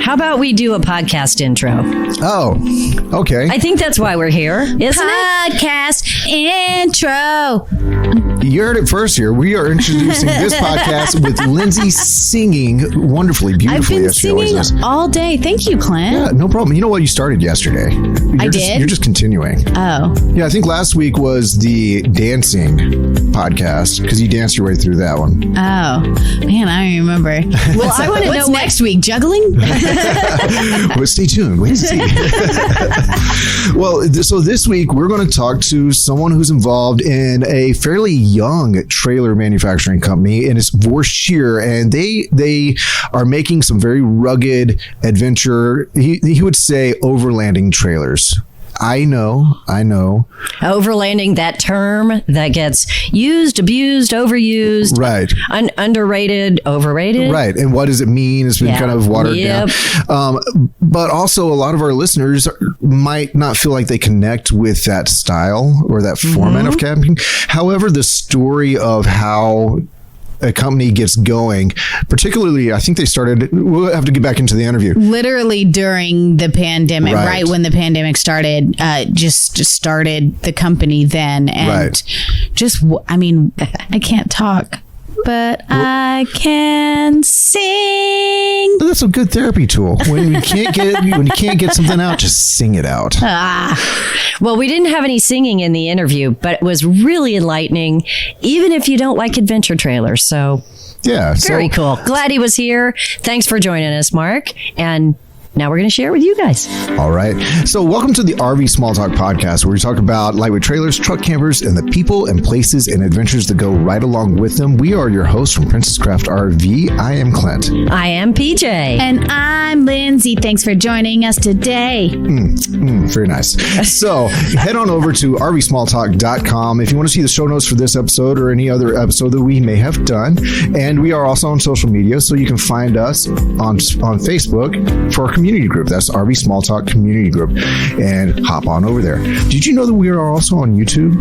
How about we do a podcast intro? Oh, okay. I think that's why we're here, isn't it? Podcast intro. You heard it first here. We are introducing this podcast with Lindsay singing wonderfully, beautifully. I've been as she always singing does. all day. Thank you, Clint. Yeah, no problem. You know what? You started yesterday. You're just continuing. Oh. Yeah, I think last week was the dancing podcast because you danced your way through that one. Oh. Man, I don't remember. Well, I want to know next week. Juggling? Well, stay tuned. Wait and see. Well, so this week we're going to talk to someone who's involved in a fairly young trailer manufacturing company, and it's Vorsheer, and they are making some very rugged adventure. He would say overlanding trailers. I know. Overlanding, that term that gets used, abused, overused. Right. Underrated, overrated. Right. And what does it mean? It's been kind of watered down. But also, a lot of our listeners might not feel like they connect with that style or that format of camping. However, the story of how a company gets going, particularly, I think they started, we'll have to get back into the interview. Literally during the pandemic, right when the pandemic started, just started the company then. And I can't talk, but I can sing. That's a good therapy tool. When you can't get something out, just sing it out. Well, we didn't have any singing in the interview, but it was really enlightening, even if you don't like adventure trailers. So, yeah, very cool. Glad he was here. Thanks for joining us, Mark. And now we're going to share it with you guys. All right. So welcome to the RV Small Talk podcast, where we talk about lightweight trailers, truck campers, and the people and places and adventures that go right along with them. We are your hosts from Princess Craft RV. I am Clint. I am PJ. And I'm Lindsay. Thanks for joining us today. Very nice. So head on over to rvsmalltalk.com if you want to see the show notes for this episode or any other episode that we may have done. And we are also on social media, so you can find us on Facebook for our community group. That's RV Small Talk Community Group, and hop on over there. Did you know that we are also on YouTube?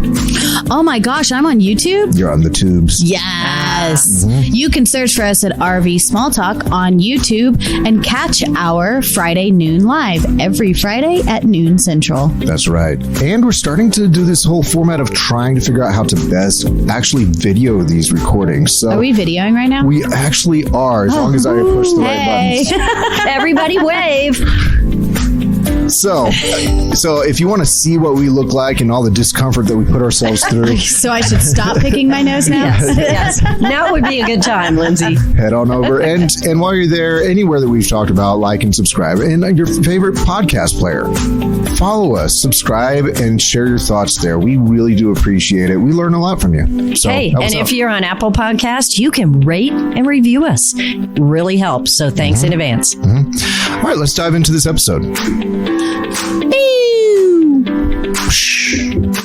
Oh my gosh, I'm on YouTube? You're on the tubes. Yes. You can search for us at RV Small Talk on YouTube and catch our Friday noon live every Friday at noon Central. That's right. And we're starting to do this whole format of trying to figure out how to best actually video these recordings. So are we videoing right now? We actually are, as long as I push the right buttons. Everybody wave. So if you want to see what we look like and all the discomfort that we put ourselves through. So I should stop picking my nose now? Yes. Now would be a good time, Lindsay. Head on over. And while you're there, anywhere that we've talked about, like and subscribe. And your favorite podcast player, follow us, subscribe, and share your thoughts there. We really do appreciate it. We learn a lot from you. So, hey, and if you're on Apple Podcast, you can rate and review us. It really helps. So thanks in advance. All right, let's dive into this episode.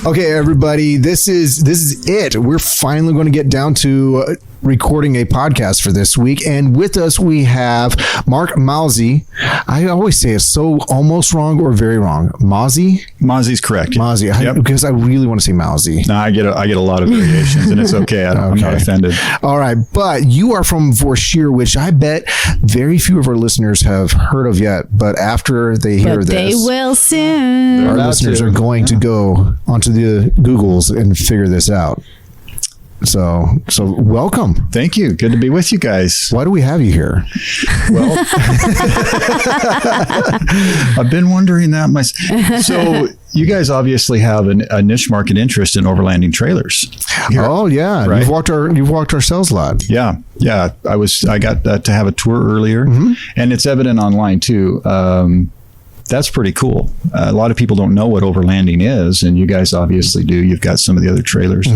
Okay, everybody, this is it. We're finally going to get down to recording a podcast for this week, and with us we have Mark Mauzy. I always say it's so almost wrong or very wrong. Mauzy? Mauzy's correct. Mauzy, yep. Because I really want to say Mauzy. No, I get a lot of variations, and it's okay. I'm not offended. All right, but you are from Vorsheer, which I bet very few of our listeners have heard of yet. But after they hear this, they will soon. Our listeners are going to go onto the Googles and figure this out. So welcome. Thank you. Good to be with you guys. Why do we have you here? Well, I've been wondering that myself. So you guys obviously have a niche market interest in overlanding trailers. Here. Oh yeah, right? You've walked our sales lot. Yeah. I got to have a tour earlier, and it's evident online too. That's pretty cool. A lot of people don't know what overlanding is, and you guys obviously do. You've got some of the other trailers.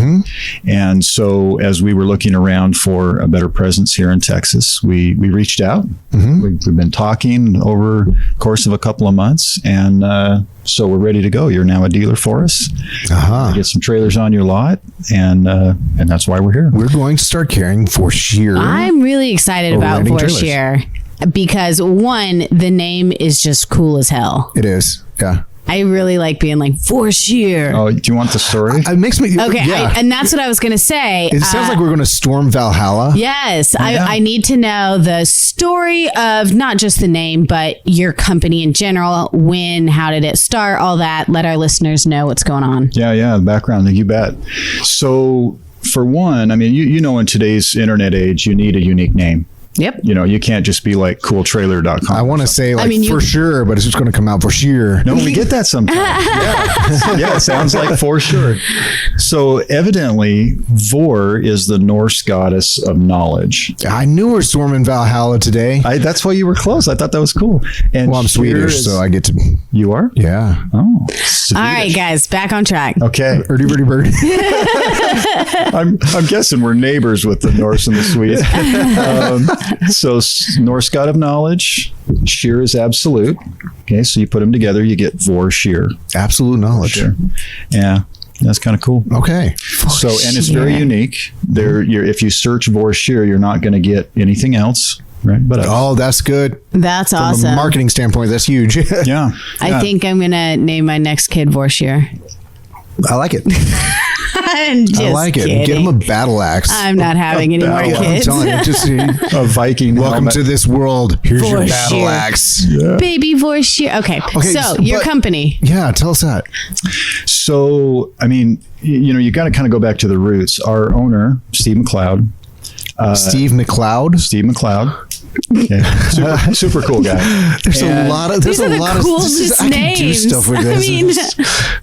And so as we were looking around for a better presence here in Texas, we reached out. We've been talking over the course of a couple of months, and so we're ready to go. You're now a dealer for us. Get some trailers on your lot, and that's why we're here. We're going to start carrying Vorsheer. I'm really excited about Vorsheer. Because one, the name is just cool as hell. It is, yeah. I really like being like Vorsheer. Oh, do you want the story? It makes me Okay, Yeah. and that's what I was going to say. It sounds like we're going to storm Valhalla. Yes, I need to know the story of not just the name, but your company in general. When, how did it start? All that. Let our listeners know what's going on. Yeah, the background, you bet. So, for one, I mean, you know, in today's internet age, you need a unique name. Yep. You know, you can't just be like cooltrailer.com. I want to say for sure, but it's just going to come out for sure. No, we get that sometimes. Yeah, it sounds like for sure. So evidently, Vor is the Norse goddess of knowledge. I knew we're storming Valhalla today. That's why you were close. I thought that was cool. And Well, I'm Swedish, so I get to. You are? Yeah. Oh. All right, guys, back on track. Okay. Erdy birdie bird. I'm guessing we're neighbors with the Norse and the Swedes. So Norse god of knowledge, sheer is absolute. Okay, so you put them together, you get Vorsheer. Absolute knowledge. Yeah, that's kind of cool. Okay. So, and it's very unique. If you search Vorsheer, you're not going to get anything else. Right, but that's good. That's From awesome. a marketing standpoint, that's huge. Yeah. I think I'm going to name my next kid Vorsheer. I like it. I'm just I like it. kidding. Get him a battle axe. I'm not having any more I'm kids. telling you, just a Viking. welcome to this world. Here's your Vorsheer. battle axe. Yeah. Baby Vorsheer. Okay, so your company. Yeah, tell us that. So, I mean, you got to kind of go back to the roots. Our owner, Steve McLeod. Steve McLeod. Steve McLeod. Okay. Super cool guy. There's a lot of These are the coolest I can do names. stuff with this.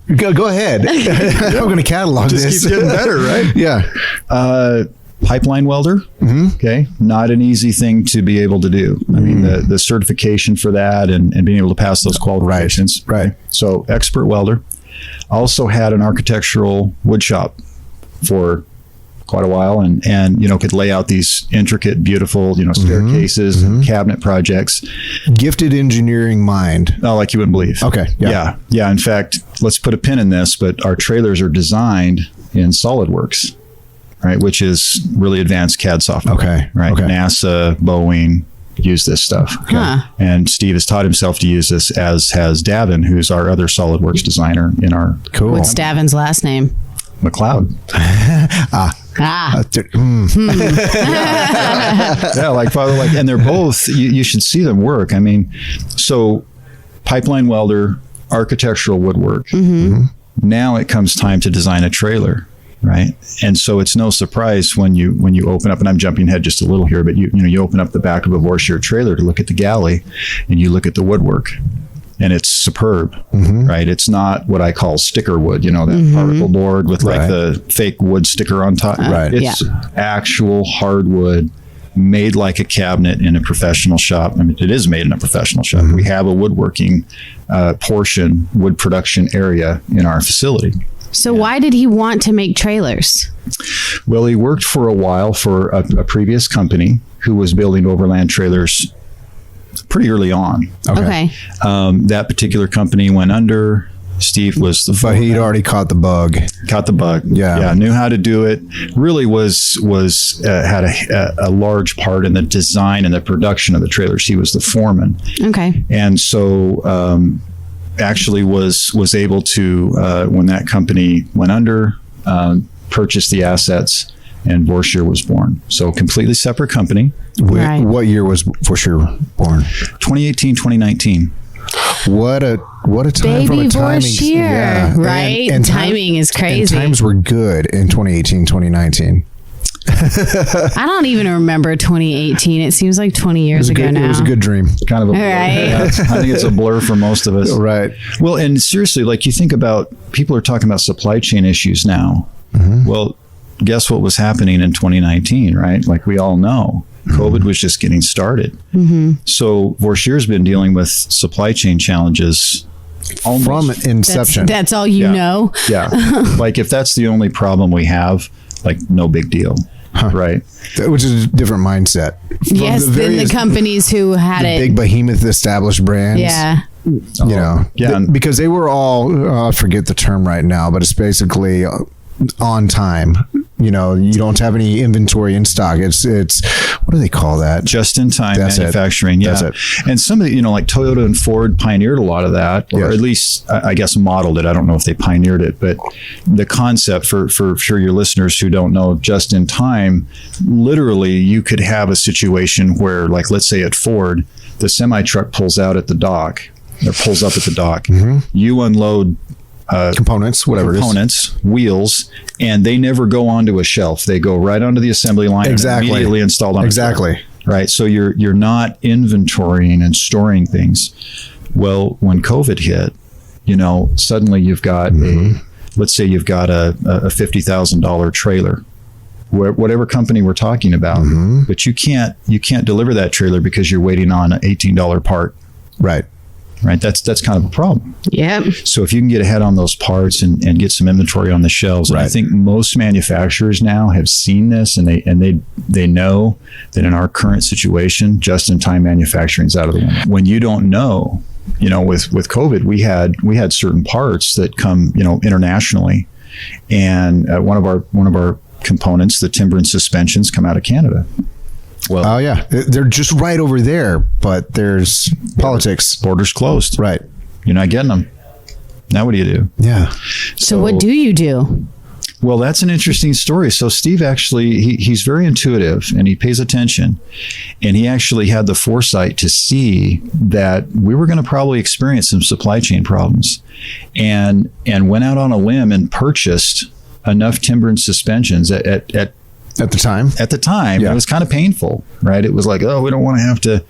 I mean, go ahead. I'm going to catalog Just this. keeps getting better, right? Yeah. Pipeline welder. Okay. Not an easy thing to be able to do. I mean, the certification for that and being able to pass those qualifications. Right. So expert welder. Also had an architectural wood shop for quite a while and could lay out these intricate, beautiful, staircases and cabinet projects. Gifted engineering mind. Oh, like you wouldn't believe. Okay. Yeah. In fact, let's put a pin in this, but our trailers are designed in SolidWorks, right? Which is really advanced CAD software. Okay. Right. Okay. NASA, Boeing use this stuff. Okay. Huh. And Steve has taught himself to use this, as has Davin, who's our other SolidWorks designer in our Cool. what's Davin's last name? McLeod. Yeah, and they're both, you should see them work. I mean, so pipeline welder, architectural woodwork. Now it comes time to design a trailer, right? And so it's no surprise when you open up, and I'm jumping ahead just a little here, but you open up the back of a Vorsheer trailer to look at the galley, and you look at the woodwork. And it's superb, right? It's not what I call sticker wood, that particle board with like the fake wood sticker on top. Right. It's actual hardwood made like a cabinet in a professional shop. I mean, it is made in a professional shop. We have a woodworking wood production area in our facility. So why did he want to make trailers? Well, he worked for a while for a previous company who was building overland trailers pretty early on. Okay. That particular company went under. Steve was the But he'd already caught the bug. Yeah, knew how to do it. Really had a large part in the design and the production of the trailers. He was the foreman. Okay. And so actually was able to, when that company went under, purchase the assets, and Vorsheer was born. So completely separate company. Right. What year was Vorsheer born? 2018, 2019. What a time from Baby a timing. Vorsheer, right? And timing is crazy. And times were good in 2018, 2019. I don't even remember 2018. It seems like 20 years ago now. It was a good dream. Kind of a blur. Right. Yeah, I think it's a blur for most of us. Right. Well, and seriously, like you think about, people are talking about supply chain issues now. Well, guess what was happening in 2019, right? Like we all know, COVID was just getting started. So Vorsheer's been dealing with supply chain challenges almost From inception. That's all you know. Yeah. Like if that's the only problem we have, like no big deal. Right. Which is a different mindset. From Yes, than the companies who had it. big behemoth established brands. Yeah. Because they were all, I forget the term right now, but it's basically on time. You don't have any inventory in stock. It's what do they call that? Just-in-time That's manufacturing. it. Yeah. That's it. And some of the, like Toyota and Ford pioneered a lot of that, or Yes. at least I guess modeled it. I don't know if they pioneered it, but the concept for sure your listeners who don't know, just-in-time, literally you could have a situation where, like, let's say at Ford, the semi-truck pulls out at the dock, or pulls up at the dock. You unload Components, whatever components, wheels, and they never go onto a shelf. They go right onto the assembly line Exactly. and immediately installed on Exactly. a truck. Right. So you're not inventorying and storing things. Well, when COVID hit, suddenly you've got let's say you've got a $50,000 trailer, whatever company we're talking about, but you can't deliver that trailer because you're waiting on an $18 part. Right. Right. That's kind of a problem. Yep. So if you can get ahead on those parts and get some inventory on the shelves, and I think most manufacturers now have seen this, and they know that in our current situation, just-in-time manufacturing is out of the window. When you don't know, with COVID, we had certain parts that come, internationally, and one of our components, the timber and suspensions, come out of Canada. Well, Oh yeah, they're just right over there, but there's politics. Borders closed. Right. You're not getting them. Now what do you do? Yeah. So what do you do? Well, that's an interesting story. So Steve actually, he's very intuitive and he pays attention, and he actually had the foresight to see that we were going to probably experience some supply chain problems, and went out on a limb and purchased enough timber and suspensions at the time. At the time, Yeah. it was kind of painful, right? It was like, oh, we don't want to have to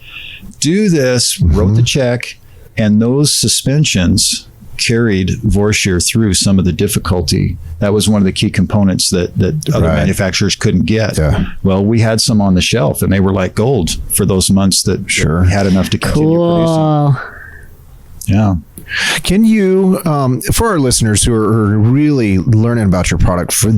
do this. Wrote the check, and those suspensions carried Vorsheer through some of the difficulty. That was one of the key components that other manufacturers couldn't get. Yeah. Well, we had some on the shelf, and they were like gold for those months that we had enough to continue producing. Yeah. Can you, for our listeners who are really learning about your product for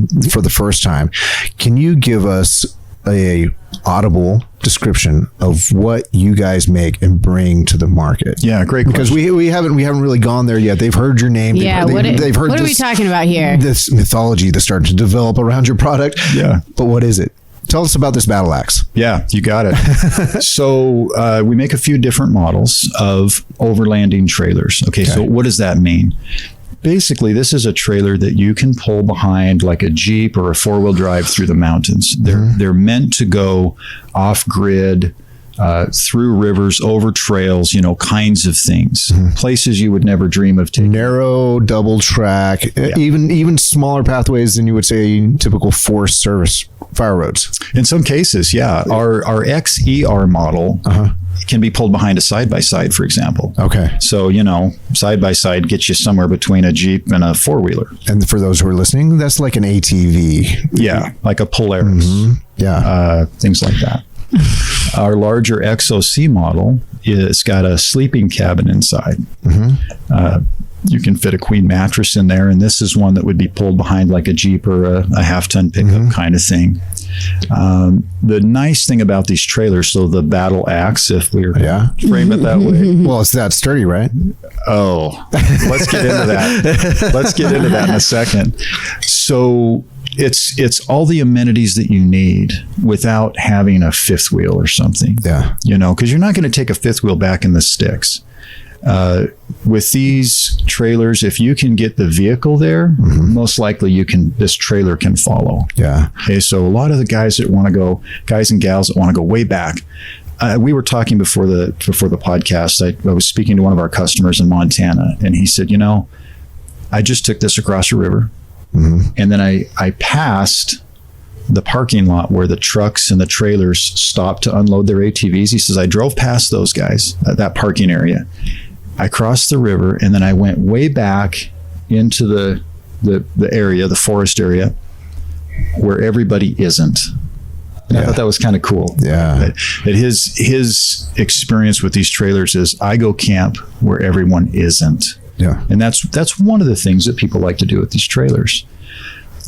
the first time, can you give us a audible description of what you guys make and bring to the market? Yeah, great because question. we haven't really gone there yet. They've heard your name. Yeah, they've heard what are we talking about here? This mythology that's starting to develop around your product. Yeah. But what is it? Tell us about this battle axe. Yeah, you got it. So we make a few different models of overlanding trailers. Okay, so what does that mean? Basically, this is a trailer that you can pull behind like a Jeep or a four-wheel drive through the mountains. They're meant to go off-grid, through rivers, over trails, kinds of things, places you would never dream of taking. Narrow, double track, even smaller pathways than you would say typical Forest Service fire roads. In some cases, yeah. Our XER model can be pulled behind a side-by-side, for example. Okay. So, side-by-side gets you somewhere between a Jeep and a four-wheeler. And for those who are listening, that's like an ATV. Yeah, like a Polaris. Yeah. Things like that. Our larger XOC model is got a sleeping cabin inside. You can fit a queen mattress in there, and this is one that would be pulled behind like a Jeep or a half-ton pickup kind of thing. The nice thing about these trailers, so the battle axe, if we were frame it that way. Well, it's that sturdy, right? Oh, let's get into that. Let's get into that in a second. So it's all the amenities that you need without having a fifth wheel or something. Yeah. Because you're not going to take a fifth wheel back in the sticks. With these trailers, if you can get the vehicle there, most likely this trailer can follow. Yeah. Okay. So a lot of the guys and gals that want to go way back, we were talking before the podcast. I was speaking to one of our customers in Montana, and he said, I just took this across a river, and then I passed the parking lot where the trucks and the trailers stopped to unload their ATVs. He says, I drove past those guys at that parking area. I crossed the river, and then I went way back into the area, the forest area, where everybody isn't. And I thought that was kind of cool. Yeah. That his experience with these trailers is I go camp where everyone isn't. Yeah. And that's one of the things that people like to do with these trailers.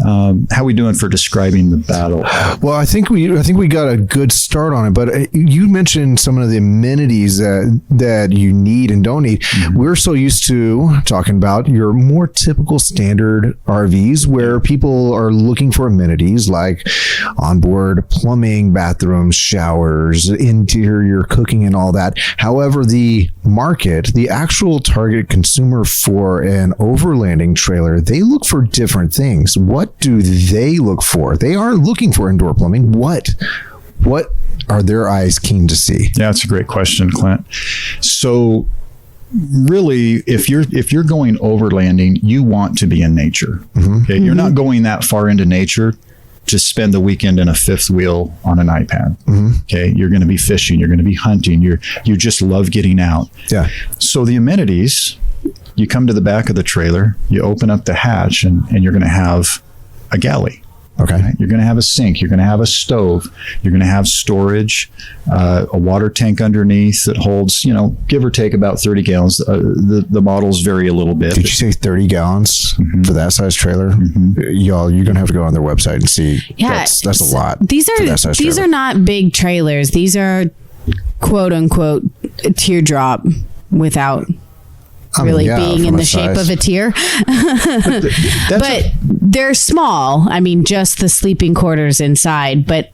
How are we doing for describing the battle? Well, I think we got a good start on it, but you mentioned some of the amenities that you need and don't need. Mm-hmm. We're so used to talking about your more typical standard RVs where people are looking for amenities like onboard plumbing, bathrooms, showers, interior cooking, and all that. However, the market, the actual target consumer for an overlanding trailer, they look for different things. What do they look for? They aren't looking for indoor plumbing. What are their eyes keen to see? Yeah, that's a great question, Clint. So really, if you're going overlanding, you want to be in nature. Mm-hmm. Okay, you're not going that far into nature to spend the weekend in a fifth wheel on an iPad. Mm-hmm. Okay, you're going to be fishing, you're going to be hunting, you just love getting out. Yeah. So the amenities, you come to the back of the trailer, you open up the hatch, and you're going to have a galley. Okay. Right? You're going to have a sink. You're going to have a stove. You're going to have storage, a water tank underneath that holds, give or take about 30 gallons. The models vary a little bit. Did you say 30 gallons for that size trailer? Mm-hmm. Y'all, you're going to have to go on their website and see. Yeah, that's a lot. These are not big trailers. These are quote unquote a teardrop without really being in the shape of a tear. But they're small. I mean, just the sleeping quarters inside, but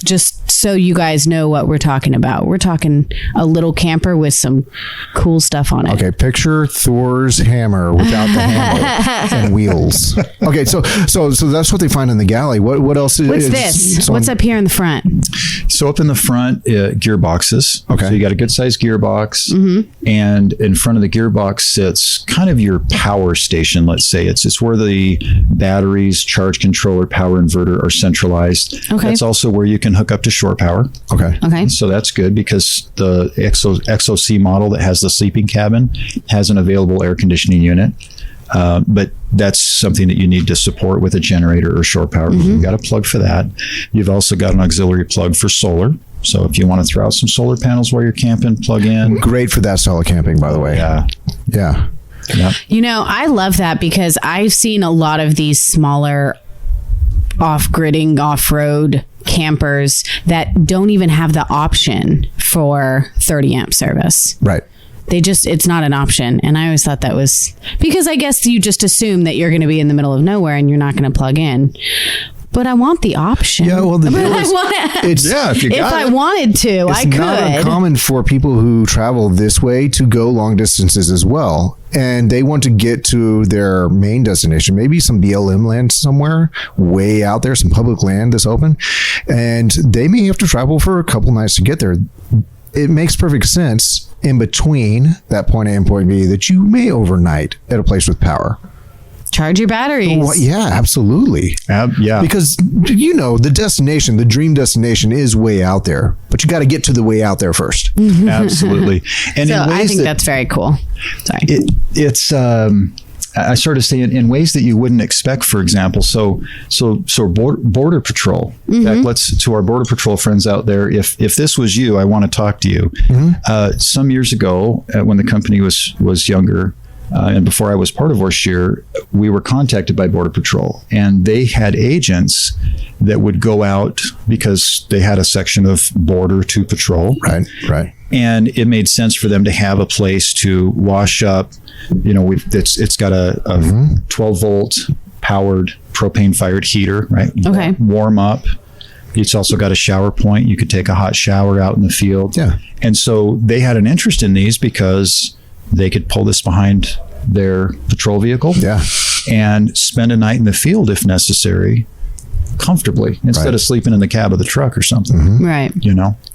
just so you guys know what we're talking about. We're talking a little camper with some cool stuff on it. Okay, picture Thor's hammer without the handle and wheels. Okay, so that's what they find in the galley. What else is What's this? What's up here in the front? So up in the front, gearboxes. Okay. So you got a good sized gearbox, and in front of the gearbox sits kind of your power station. Let's say it's where the batteries, charge controller, power inverter are centralized. Okay. That's also where you can hook up to shore power. Okay. So that's good because the XOC model that has the sleeping cabin has an available air conditioning unit. But that's something that you need to support with a generator or shore power. You've got a plug for that. You've also got an auxiliary plug for solar. So if you want to throw out some solar panels while you're camping, plug in. Great for that style of camping, by the way. Yeah. I love that because I've seen a lot of these smaller off-gridding, off-road campers that don't even have the option for 30 amp service. Right. It's not an option. And I always thought that was because I guess you just assume that you're going to be in the middle of nowhere and you're not going to plug in. But I want the option. Yeah, well, if I wanted to, I could. It's not uncommon for people who travel this way to go long distances as well. And they want to get to their main destination, maybe some BLM land somewhere way out there, some public land that's open. And they may have to travel for a couple nights to get there. It makes perfect sense in between that point A and point B that you may overnight at a place with power. Charge your batteries. Well, yeah, absolutely. Yeah. Because, the destination, the dream destination is way out there, but you got to get to the way out there first. Absolutely. And so I think that's very cool. Sorry. I sort of say in ways that you wouldn't expect, for example. So Border Patrol, in fact, to our Border Patrol friends out there, if this was you, I want to talk to you. Some years ago, when the company was younger, and before I was part of Vorsheer, we were contacted by Border Patrol, and they had agents that would go out because they had a section of border to patrol. Right. And it made sense for them to have a place to wash up. It's got a 12 volt powered propane fired heater, right? Okay. Warm up. It's also got a shower point. You could take a hot shower out in the field. Yeah. And so they had an interest in these because they could pull this behind their patrol vehicle and spend a night in the field if necessary, comfortably, instead of sleeping in the cab of the truck or something. Right.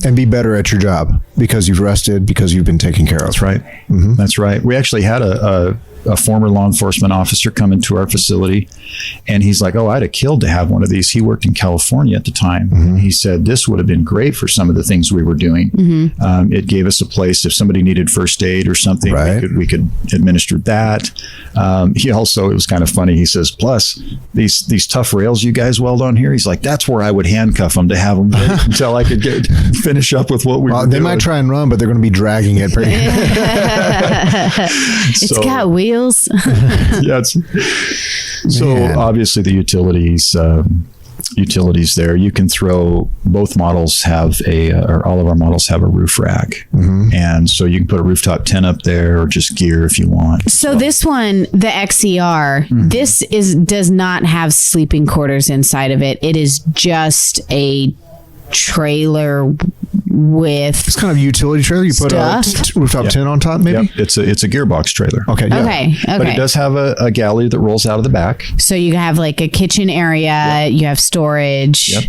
And be better at your job because you've rested, because you've been taken care of. That's right. That's right. We actually had a former law enforcement officer come into our facility, and he's like, I'd have killed to have one of these. He worked in California at the time. He said this would have been great for some of the things we were doing. It gave us a place if somebody needed first aid or something, we could administer that. He also, it was kind of funny, he says, plus these tough rails you guys weld on here, he's like, that's where I would handcuff them to have them until I could finish up with what we were doing. They might try and run, but they're going to be dragging it pretty. It's got wheels. Yeah, So Man. obviously the utilities there, you can throw, both models have or all of our models have a roof rack. And so you can put a rooftop tent up there or just gear if you want. So this one, the XCR, this does not have sleeping quarters inside of it. It is just a trailer with It's kind of a utility trailer. You put a Stuffed? rooftop tent on top, maybe? Yep, it's a gearbox trailer. Okay. Yeah. Okay. But it does have a galley that rolls out of the back. So you have like a kitchen area, you have storage. Yep.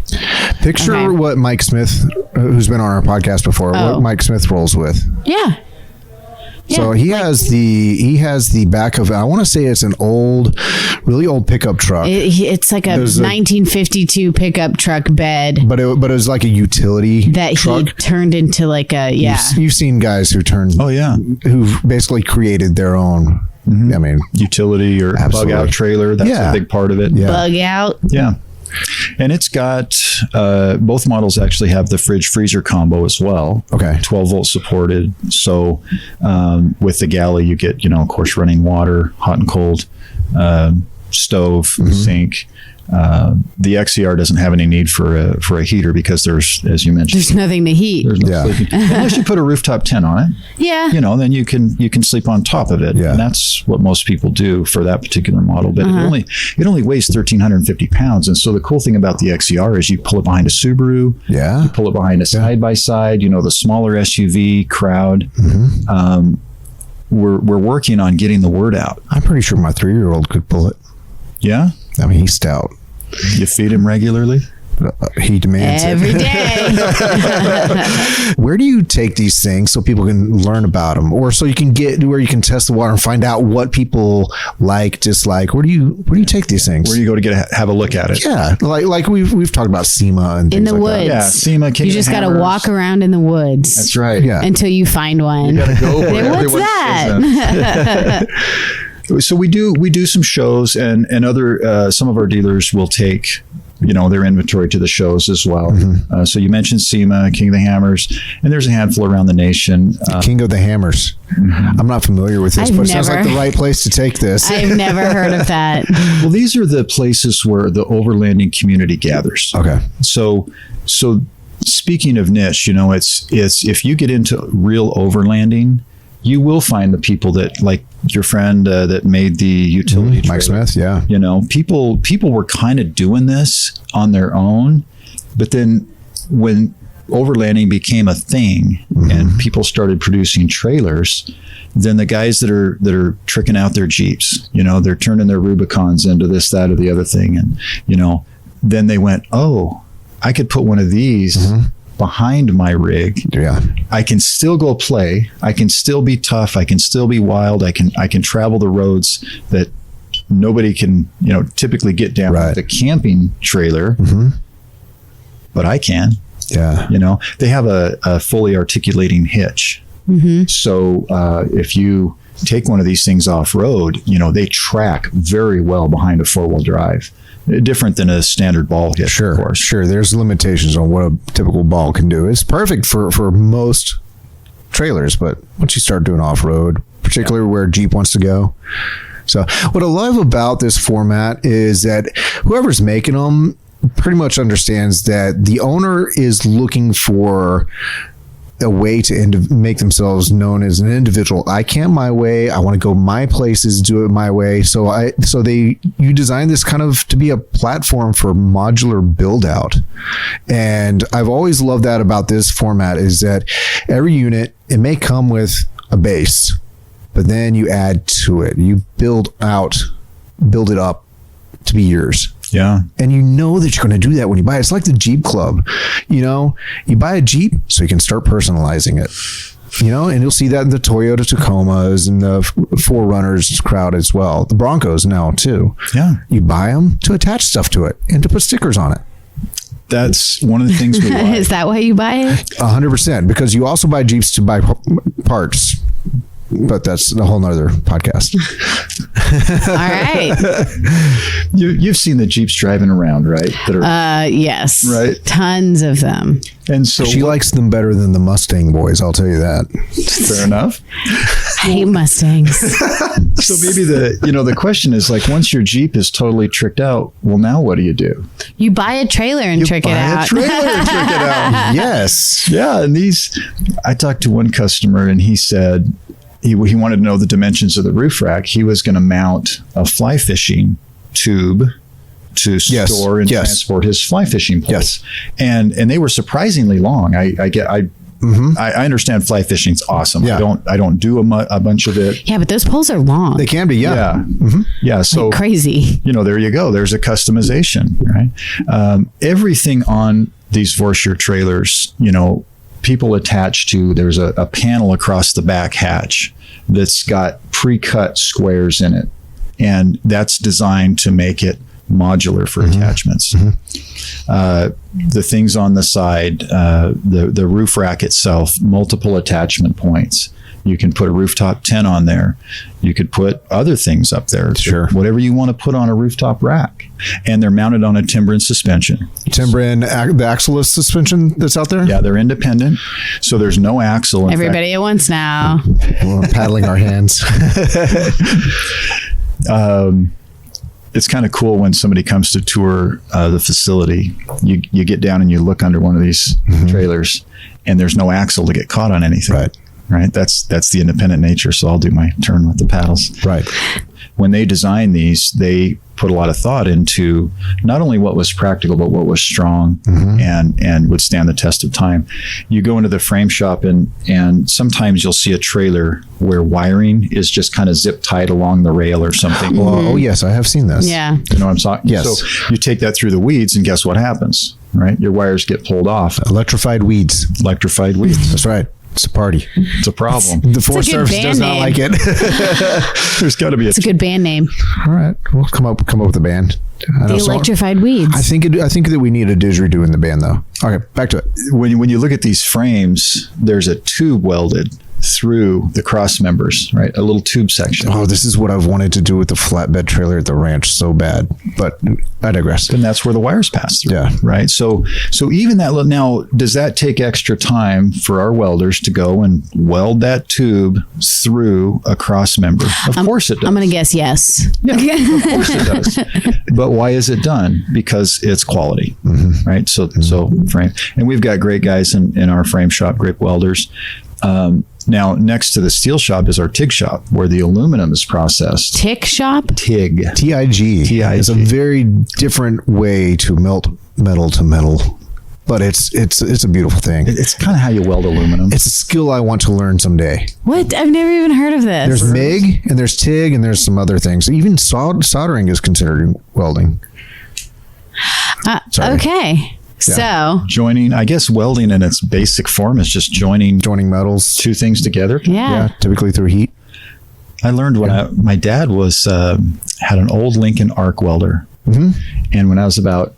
Picture Okay. what Mike Smith, who's been on our podcast before, what Mike Smith rolls with. Yeah. So he has the back of, I want to say it's an really old pickup truck. It's like a There's a- 1952 pickup truck bed but it was like a utility that truck. he turned into like a, You've seen guys who who basically created their own. I mean, Utility or Absolutely. bug out trailer. That's Yeah. a big part of it. Yeah. bug out. Yeah. And it's got, both models actually have the fridge freezer combo as well. Okay. 12 volt supported. So with the galley, you get, of course, running water, hot and cold, stove, sink. The XCR doesn't have any need for a heater because there's, as you mentioned, There's nothing to heat. there's no Yeah. sleeping. Unless you put a rooftop tent on it, Yeah. then you can sleep on top of it. Yeah. And that's what most people do for that particular model. But it only weighs 1,350 pounds. And so the cool thing about the XCR is you pull it behind a Subaru, yeah. pull it behind a side by side, the smaller SUV crowd. We're working on getting the word out. I'm pretty sure my 3-year-old could pull it. Yeah. I mean, he's stout. You feed him regularly. He demands Every it. day. Where do you take these things so people can learn about them, or so you can get where you can test the water and find out what people like, dislike? Where do you take these things? Where you go to have a look at it. Yeah, like we've talked about SEMA and In things the like woods. Yeah, SEMA, King You of just the got to Hammers. walk around in the woods. That's right. that. Yeah, Until you find one. You gotta go where What's everyone that? says So we do some shows, and other some of our dealers will take their inventory to the shows as well. So you mentioned SEMA, King of the Hammers, and there's a handful around the nation. King of the Hammers. I'm not familiar with this, I've but it sounds like never- the right place to take this. I've never heard of that. Well, these are the places where the overlanding community gathers. Okay. So speaking of niche, it's if you get into real overlanding, you will find the people that, like your friend that made the utility Mike trailer. Smith. Yeah. People were kind of doing this on their own, but then when overlanding became a thing and people started producing trailers, then the guys that are tricking out their Jeeps, they're turning their Rubicons into this, that, or the other thing, and then they went, oh, I could put one of these behind my rig. Yeah. I can still go play. I can still be tough. I can still be wild. I can travel the roads that nobody can, typically get down Right. with a camping trailer, but I can. Yeah. They have a fully articulating hitch. So if you take one of these things off road, they track very well behind a 4-wheel drive. Different than a standard ball hitch, Sure. of course. Sure. There's limitations on what a typical ball can do. It's perfect for most trailers, but once you start doing off road, particularly where Jeep wants to go. So what I love about this format is that whoever's making them pretty much understands that the owner is looking for a way to make themselves known as an individual. I camp my way. I want to go my places, do it my way. So you design this kind of to be a platform for modular build out. And I've always loved that about this format is that every unit, it may come with a base, but then you add to it. You build it up to be yours. Yeah. And you know that you're going to do that when you buy it. It's like the Jeep Club. You buy a Jeep so you can start personalizing it. And you'll see that in the Toyota Tacomas and the 4Runners crowd as well. The Broncos now too. Yeah. You buy them to attach stuff to it and to put stickers on it. That's one of the things we like. Is that why you buy it? 100%. Because you also buy Jeeps to buy parts. But that's a whole nother podcast. All right. You've seen the Jeeps driving around, right? That are Yes. Right. Tons of them. and so She likes them better than the Mustang boys, I'll tell you that. fair enough. I hate Mustangs. So maybe the question is like, once your Jeep is totally tricked out, well, now what do you do? You buy a trailer and trick it out. Trick it out. Yes. Yeah. And I talked to one customer and he said he wanted to know the dimensions of the roof rack. He was going to mount a fly fishing tube to store and transport his fly fishing poles. Yes. And they were surprisingly long. I understand fly fishing's awesome. Yeah. I don't do a bunch of it. Yeah, but those poles are long. They can be, yeah. Yeah. Mm-hmm. Yeah. So like crazy. there you go. There's a customization, right? Everything on these Vorsheer trailers, people attach to, there's a panel across the back hatch that's got pre-cut squares in it. And that's designed to make it modular for attachments. The things on the side, the roof rack itself, multiple attachment points. You can put a rooftop tent on there. You could put other things up there. Sure. Whatever you want to put on a rooftop rack. And they're mounted on a Timbren suspension. Timbren, the axle suspension that's out there? Yeah, they're independent. So there's no axle. In Everybody at once now. We're paddling our hands. It's kind of cool when somebody comes to tour the facility. You get down and you look under one of these trailers, and there's no axle to get caught on anything. Right. That's the independent nature. So I'll do my turn with the paddles. Right. When they designed these, they put a lot of thought into not only what was practical, but what was strong and would stand the test of time. You go into the frame shop and sometimes you'll see a trailer where wiring is just kind of zip tied along the rail or something. Oh, yes, I have seen this. Yeah. You know what I'm talking? Yes. So you take that through the weeds and guess what happens, right? Your wires get pulled off. Electrified weeds. Electrified weeds. That's right. It's a party. It's a problem. The Forest Service does not like it. There's got to be It's a good band name. All right, we'll come up with a band. The Electrified Weeds. I think that we need a didgeridoo in the band, though. Okay, back to it. When you look at these frames, there's a tube welded through the cross members, right? A little tube section. Oh, this is what I've wanted to do with the flatbed trailer at the ranch so bad, but I digress. And that's where the wires pass through. Yeah. Right. So even that, now, does that take extra time for our welders to go and weld that tube through a cross member? Of course it does. I'm going to guess yes. Yeah, of course it does. But why is it done? Because it's quality, right? So frame, and we've got great guys in our frame shop, great welders. Now, next to the steel shop is our TIG shop, where the aluminum is processed. Tick shop? TIG. TIG. It's a very different way to melt metal to metal, but it's a beautiful thing. It's kind of how you weld aluminum. It's a skill I want to learn someday. What? I've never even heard of this. There's MIG and there's TIG and there's some other things. Even soldering is considered welding. Sorry. Okay. So joining, I guess welding in its basic form is just joining metals, two things together. Yeah. Typically through heat. I learned when my dad was had an old Lincoln arc welder, and when I was about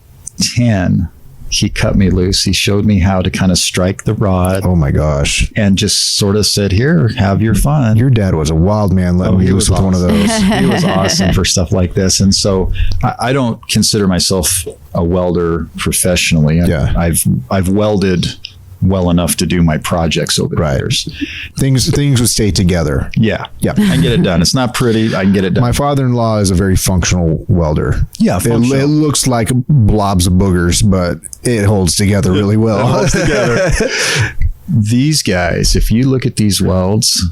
10, he cut me loose. He showed me how to kind of strike the rod. Oh my gosh! And just sort of said, "Here, have your fun." Your dad was a wild man. Let me loose with awesome. one of those. He was awesome for stuff like this. And so I don't consider myself a welder professionally. I've welded well enough to do my projects over the years. Things would stay together. Yeah. I can get it done. It's not pretty. I can get it done. My father-in-law is a very functional welder. Yeah, functional. It looks like blobs of boogers, but it holds together really well. It holds together. These guys, if you look at these welds,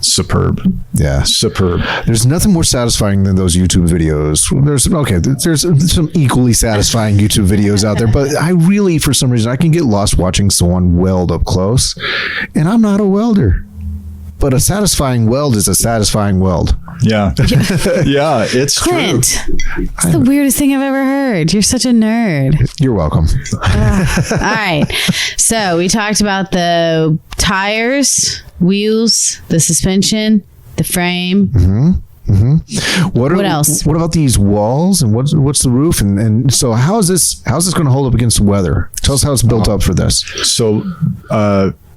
superb. Yeah. Superb. There's nothing more satisfying than those YouTube videos. There's some equally satisfying YouTube videos out there, but I really, for some reason, I can get lost watching someone weld up close, and I'm not a welder. But a satisfying weld is a satisfying weld. Yeah. Yeah, it's Clint, true. It's the weirdest thing I've ever heard. You're such a nerd. You're welcome. All right. So we talked about the tires, wheels, the suspension, the frame. What else? What about these walls and what's the roof? And so how's this going to hold up against the weather? Tell us how it's built up for this. So,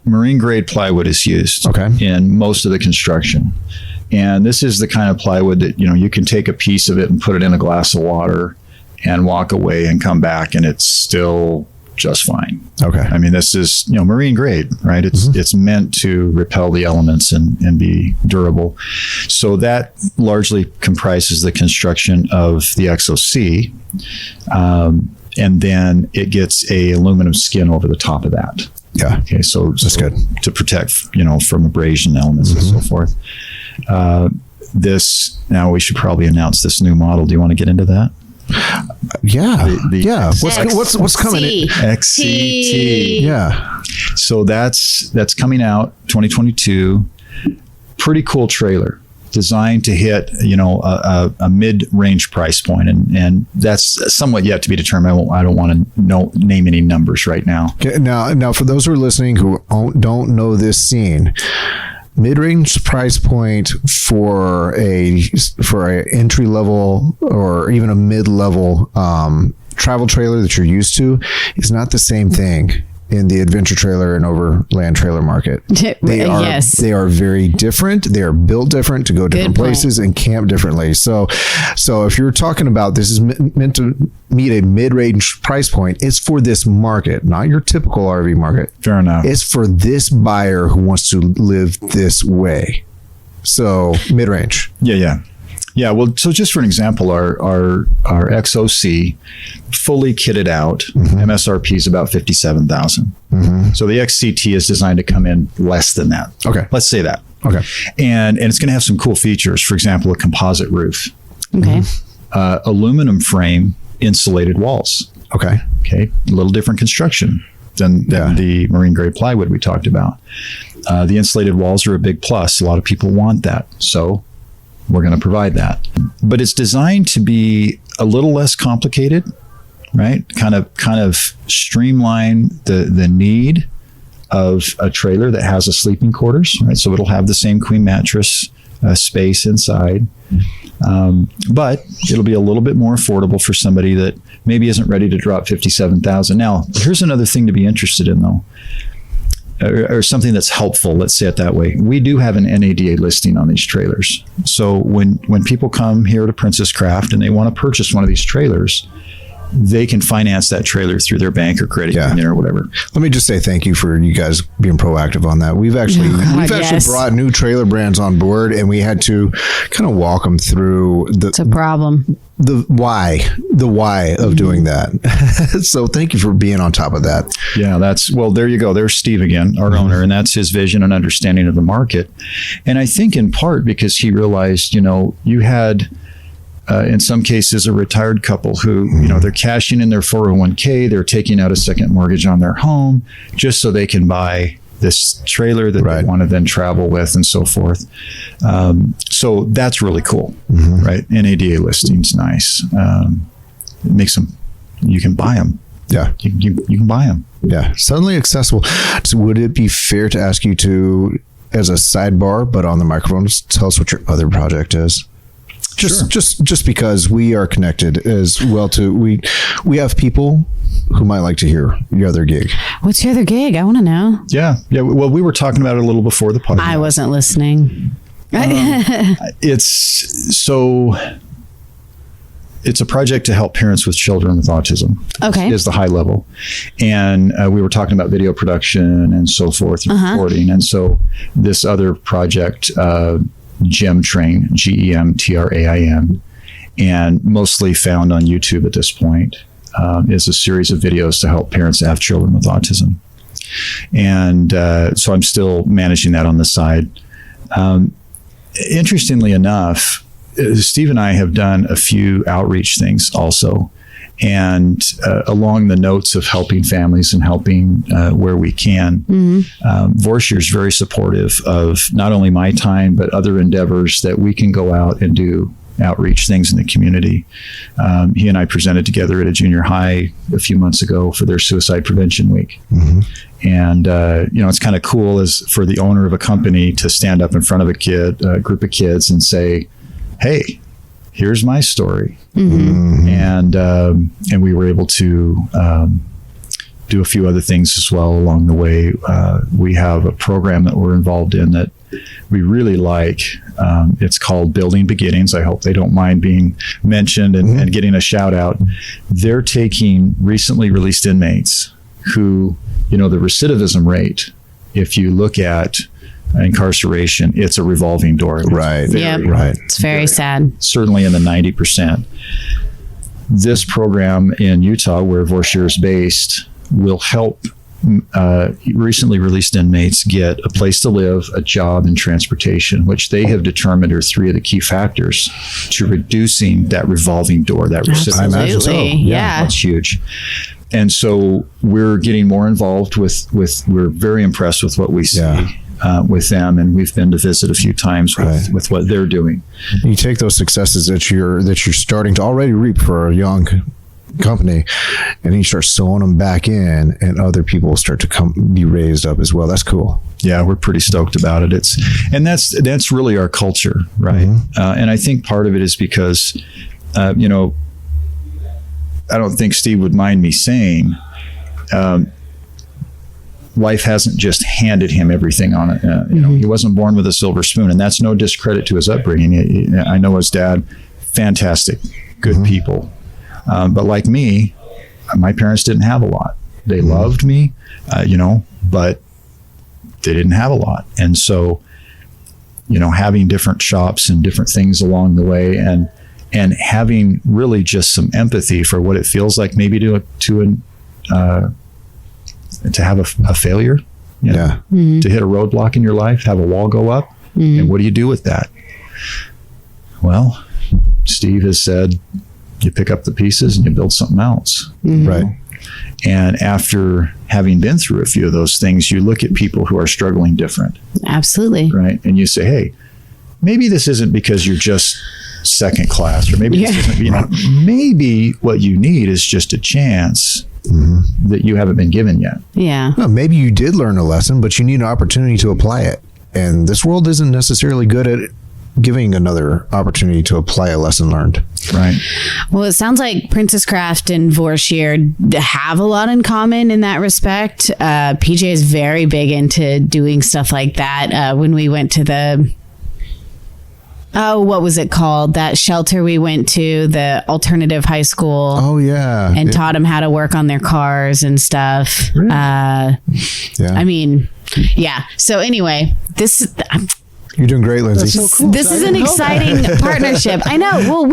marine grade plywood is used in most of the construction. And this is the kind of plywood that, you can take a piece of it and put it in a glass of water and walk away and come back and it's still just fine. Okay. I mean, this is, marine grade, right? It's meant to repel the elements and be durable. So that largely comprises the construction of the XOC. And then it gets a aluminum skin over the top of that. Yeah. Okay. So that's good to protect, from abrasion elements and so forth. Now we should probably announce this new model. Do you want to get into that? Yeah. The What's coming in? XCT. Yeah. So that's coming out 2022. Pretty cool trailer designed to hit, a mid-range price point. And that's somewhat yet to be determined. I don't want to name any numbers right now. Okay, now for those who are listening who don't know this scene, mid-range price point for a entry level or even a mid-level travel trailer that you're used to is not the same thing in the adventure trailer and overland trailer market. They are very different. They are built different to go different places and camp differently. So if you're talking about this is meant to meet a mid-range price point, it's for this market, not your typical RV market. Fair enough. It's for this buyer who wants to live this way. So mid-range. Yeah. Well, so just for an example, our XOC fully kitted out, MSRP is about $57,000. So the XCT is designed to come in less than that. Okay. Let's say that. Okay. And it's going to have some cool features. For example, a composite roof. Okay. Aluminum frame, insulated walls. Okay. A little different construction than the marine grade plywood we talked about. The insulated walls are a big plus. A lot of people want that. So we're going to provide that. But it's designed to be a little less complicated, right? Kind of streamline the need of a trailer that has a sleeping quarters, right? So it'll have the same queen mattress space inside. But it'll be a little bit more affordable for somebody that maybe isn't ready to drop $57,000. Now, here's another thing to be interested in, though. Or something that's helpful, let's say it that way. We do have an NADA listing on these trailers. So when people come here to Princess Craft and they want to purchase one of these trailers, they can finance that trailer through their bank or credit union or whatever. Let me just say thank you for you guys being proactive on that. We've actually brought new trailer brands on board, and we had to kind of walk them through it's a problem. The why of doing that. So thank you for being on top of that. Yeah, there you go. There's Steve again, our owner, and that's his vision and understanding of the market. And I think in part because he realized, you had in some cases a retired couple who, they're cashing in their 401k, they're taking out a second mortgage on their home just so they can buy this trailer that they want to then travel with and so forth. So that's really cool, right? NADA listing's nice. It makes them, you can buy them. Yeah. You can buy them. Yeah. Suddenly accessible. So would it be fair to ask you to, as a sidebar, but on the microphone, just tell us what your other project is? Just because we are connected as well to we have people who might like to hear your other gig. What's your other gig? I want to know. Yeah. Well, we were talking about it a little before the podcast. I wasn't listening. It's a project to help parents with children with autism. Okay. Is the high level. And we were talking about video production and so forth, and recording. And so this other project, GEMTrain, GEMTRAIN, and mostly found on YouTube at this point, is a series of videos to help parents that have children with autism. And so I'm still managing that on the side. Interestingly enough, Steve and I have done a few outreach things also. And along the notes of helping families and helping where we can, Vorsheer is very supportive of not only my time, but other endeavors that we can go out and do outreach things in the community. He and I presented together at a junior high a few months ago for their Suicide Prevention Week. And, it's kind of cool as for the owner of a company to stand up in front of a group of kids and say, hey, here's my story. And we were able to do a few other things as well along the way. We have a program that we're involved in that we really like. It's called Building Beginnings. I hope they don't mind being mentioned and getting a shout out. They're taking recently released inmates who, the recidivism rate, if you look at incarceration, it's a revolving door. Right. Right. It's very sad. Certainly in the 90%. This program in Utah, where Vorsheer is based, will help recently released inmates get a place to live, a job, and transportation, which they have determined are 3 of the key factors to reducing that revolving door, that recidivism. I imagine so. Yeah. That's huge. And so we're getting more involved with we're very impressed with what we see with them, and we've been to visit a few times with what they're doing. You take those successes that you're starting to already reap for a young company, and then you start sewing them back in, and other people will start to be raised up as well. That's cool. Yeah, we're pretty stoked about it. That's really our culture, right? And I think part of it is because, I don't think Steve would mind me saying, life hasn't just handed him everything on it. He wasn't born with a silver spoon, and that's no discredit to his upbringing. I know his dad, fantastic, good people. But like me, my parents didn't have a lot. They loved me, but they didn't have a lot. And so, having different shops and different things along the way, and having really just some empathy for what it feels like maybe to have a failure, to hit a roadblock in your life, have a wall go up, and what do you do with that? Well, Steve has said, you pick up the pieces and you build something else. Right. And after having been through a few of those things, you look at people who are struggling different. Absolutely. Right. And you say, hey, maybe this isn't because you're just second class, or maybe this isn't, maybe what you need is just a chance that you haven't been given yet. Yeah. Well, maybe you did learn a lesson, but you need an opportunity to apply it. And this world isn't necessarily good at giving another opportunity to apply a lesson learned. Right. Well, it sounds like Princess Craft and Vorsheer have a lot in common in that respect. PJ is very big into doing stuff like that. When we went to what was it called? That shelter we went to, the alternative high school. Oh, yeah. And taught them how to work on their cars and stuff. Really? So anyway, you're doing great, Lindsay. That's so cool. This is an exciting partnership. I know. Well,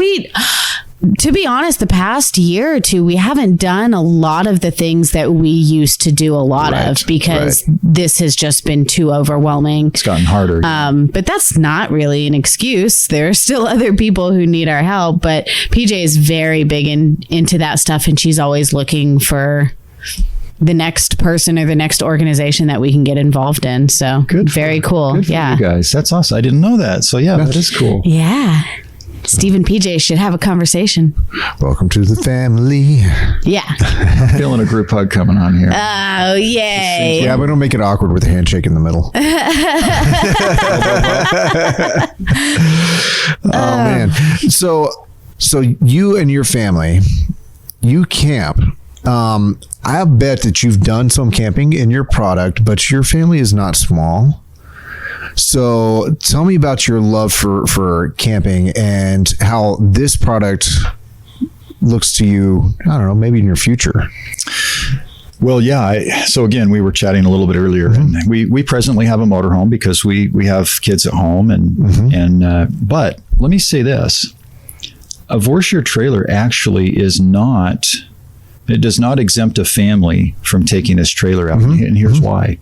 to be honest, the past year or two, we haven't done a lot of the things that we used to do a lot of because this has just been too overwhelming. It's gotten harder. But that's not really an excuse. There are still other people who need our help, but PJ is very big into that stuff, and she's always looking for the next person or the next organization that we can get involved in. So very cool. Good for you guys. That's awesome. I didn't know that. So that is cool. Yeah. Steve and PJ should have a conversation. Welcome to the family. Yeah. I'm feeling a group hug coming on here. Oh, yay. Yeah, but don't make it awkward with a handshake in the middle. Oh, man. So you and your family, you camp. I bet that you've done some camping in your product, but your family is not small. So tell me about your love for camping and how this product looks to you, I don't know, maybe in your future. Well, yeah. So again, we were chatting a little bit earlier, and we presently have a motorhome because we have kids at home, but let me say this: a Vorsheer trailer actually does not exempt a family from taking this trailer out, and here's why.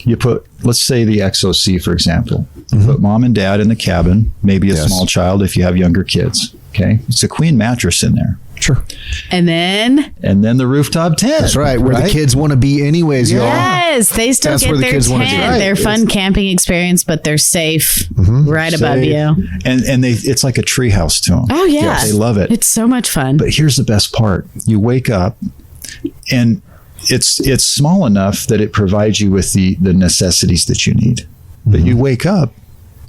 You put, let's say the XOC, for example, put mom and dad in the cabin, maybe a small child if you have younger kids. Okay, it's a queen mattress in there. Sure. And then the rooftop tent. That's right, where the kids want to be anyways, y'all. Yes, they still get their tent, their fun camping experience, but they're safe above you. And it's like a tree house to them. Oh, yeah. They love it. It's so much fun. But here's the best part. You wake up and it's small enough that it provides you with the necessities that you need. But you wake up,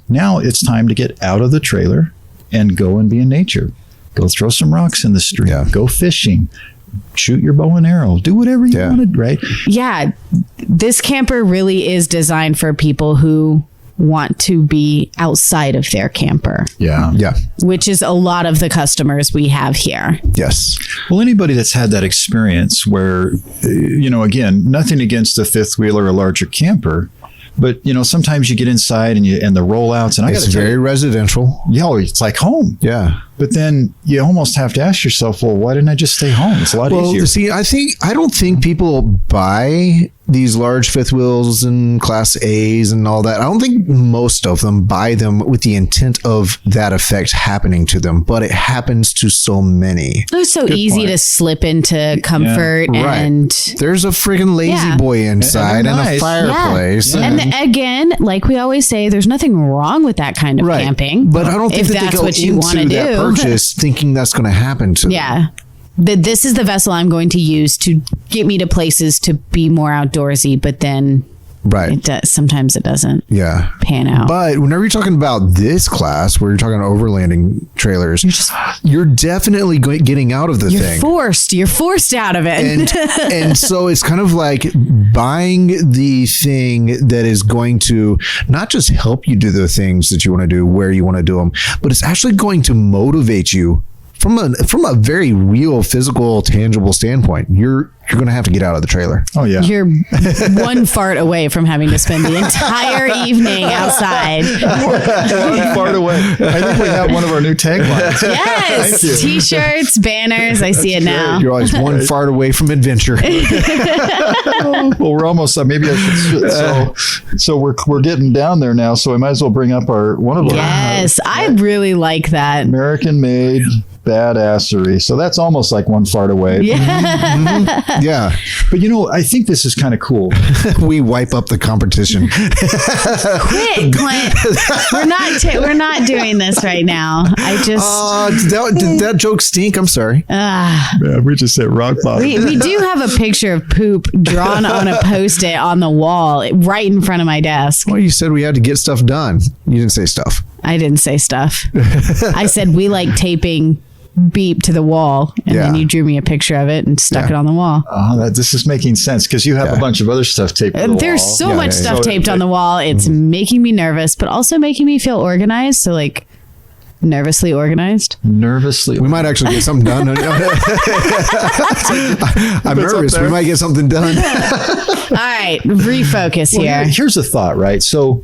now it's time to get out of the trailer and go and be in nature. Go throw some rocks in the stream. Yeah. Go fishing. Shoot your bow and arrow. Do whatever you wanted, right? Yeah. This camper really is designed for people who want to be outside of their camper, Yeah. Yeah. which is a lot of the customers we have here. Yes. Well, anybody that's had that experience where, again, nothing against a fifth wheel or a larger camper, but sometimes you get inside and the rollouts, and I got It's to tell very you, residential. it's like home. Yeah. But then you almost have to ask yourself, well, why didn't I just stay home? It's a lot easier. See, I don't think people buy these large fifth wheels and class A's and all that. I don't think most of them buy them with the intent of that effect happening to them, but it happens to so many. It was so easy point. to slip into comfort and There's a freaking lazy Yeah. boy inside and, nice. a fireplace. Yeah. And again, like we always say, there's nothing wrong with that kind of camping. But I don't think if that they that's go what you into want to that do. purchase thinking that's going to happen to them. Yeah. This is the vessel I'm going to use to get me to places to be more outdoorsy, but then Right. sometimes it doesn't Yeah. pan out. But whenever you're talking about this class, where you're talking overlanding trailers, you're definitely getting out of the thing. You're forced out of it. And so it's kind of like buying the thing that is going to not just help you do the things that you want to do where you want to do them, but it's actually going to motivate you from a very real, physical, tangible standpoint. You're going to have to get out of the trailer. Oh, yeah. You're one fart away from having to spend the entire evening outside. One fart away. I think we have one of our new taglines. Yes. Thank you. T-shirts, banners. I see it now. You're always one fart away from adventure. Well, we're almost maybe I should. So we're getting down there now. So I might as well bring up one of our Yes. I really like that. American-made badassery. So that's almost like one fart away. Yeah. Yeah. But I think this is kind of cool. We wipe up the competition. Quit, Clint. We're not doing this right now. I just Did that joke stink? I'm sorry. Man, we just hit rock bottom. we do have a picture of poop drawn on a Post-it on the wall right in front of my desk. Well, you said we had to get stuff done. You didn't say stuff. I didn't say stuff. I said we like taping beep to the wall, and then Yeah. you drew me a picture of it and stuck Yeah. it on the wall. This is making sense because you have a bunch of other stuff taped to the There's wall. so much stuff So taped on the wall. It's making me nervous, but also making me feel organized. So like nervously organized. Nervously. We might actually get something done. I'm nervous. We might get something done. All right, refocus here. Here's a thought, right? So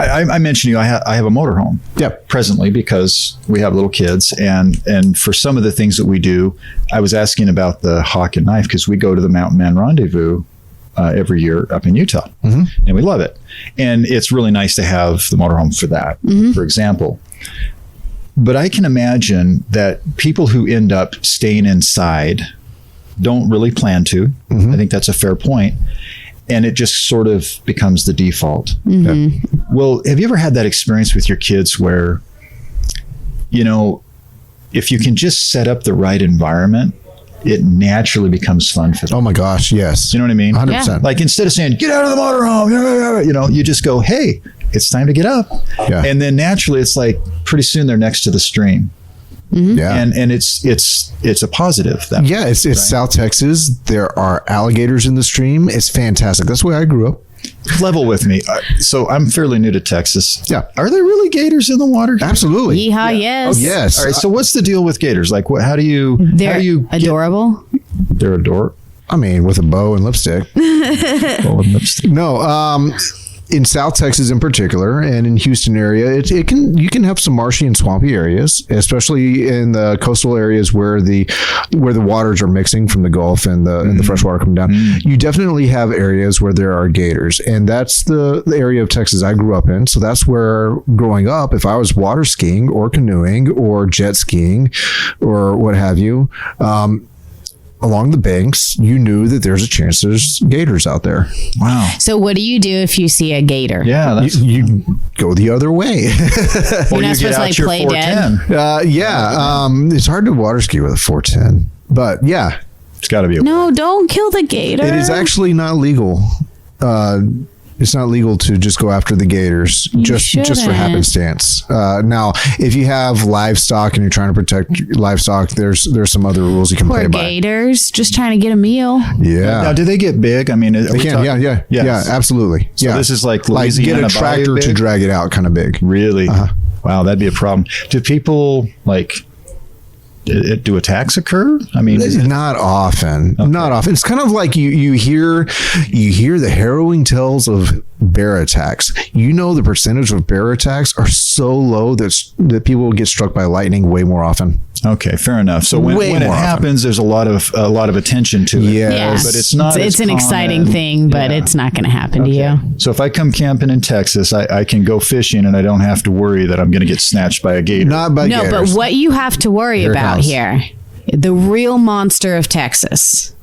I mentioned I have a motorhome presently because we have little kids, and for some of the things that we do, I was asking about the Hawk and Knife because we go to the Mountain Man Rendezvous every year up in Utah, and we love it. And it's really nice to have the motorhome for that, for example. But I can imagine that people who end up staying inside don't really plan to. I think that's a fair point. And it just sort of becomes the default. Well, have you ever had that experience with your kids where, if you can just set up the right environment, it naturally becomes fun for them? Oh my gosh, yes. You know what I mean? 100%. Like instead of saying, get out of the motorhome, you just go, hey, it's time to get up. Yeah. And then naturally it's like pretty soon they're next to the stream. Yeah. And it's a positive. It's South Texas. There are alligators in the stream. It's fantastic. That's where I grew up. Level with me. So I'm fairly new to Texas. Yeah. Are there really gators in the water? Absolutely. Yeehaw, yes. Oh, yes. All right. So what's the deal with gators? Like, how do you? They're adorable. They're adorable. I mean, with a bow and lipstick. No, in South Texas in particular, and in Houston area, you can have some marshy and swampy areas, especially in the coastal areas where the waters are mixing from the Gulf and the fresh water coming down. You definitely have areas where there are gators, and that's the area of Texas I grew up in. So that's where, growing up, if I was water skiing or canoeing or jet skiing or what have you, along the banks, you knew that there's a chance there's gators out there. Wow. So what do you do if you see a gator? Yeah. You go the other way. You're not supposed to like play dead. It's hard to water ski with a 410, but yeah, It's got to be. No, don't kill the gator. it is actually not legal It's not legal to just go after the gators just for shouldn't. happenstance. Now, if you have livestock and you're trying to protect livestock, there's some other rules you can play Poor by. gators, just trying to get a meal. Yeah. Now, do they get big? I mean, They can, yeah, absolutely. So yeah. this is like get Louisiana a tractor Bayou to big? drag it out kind of big. Really? Wow, that'd be a problem. Do people do attacks occur? I mean, Not often. Not often. It's kind of like you hear the harrowing tales of bear attacks. You know, the percentage of bear attacks are so low that people will get struck by lightning way more often. okay, fair enough. So when Way it more often. happens, there's a lot of attention to it. Yes. but it's not. It's as an exciting common. thing, but Yeah. it's not going to happen to you. So if I come camping in Texas, I can go fishing and I don't have to worry that I'm going to get snatched by a gator. Not by No, gators. but what you have to worry Here it about comes. here, the real monster of Texas,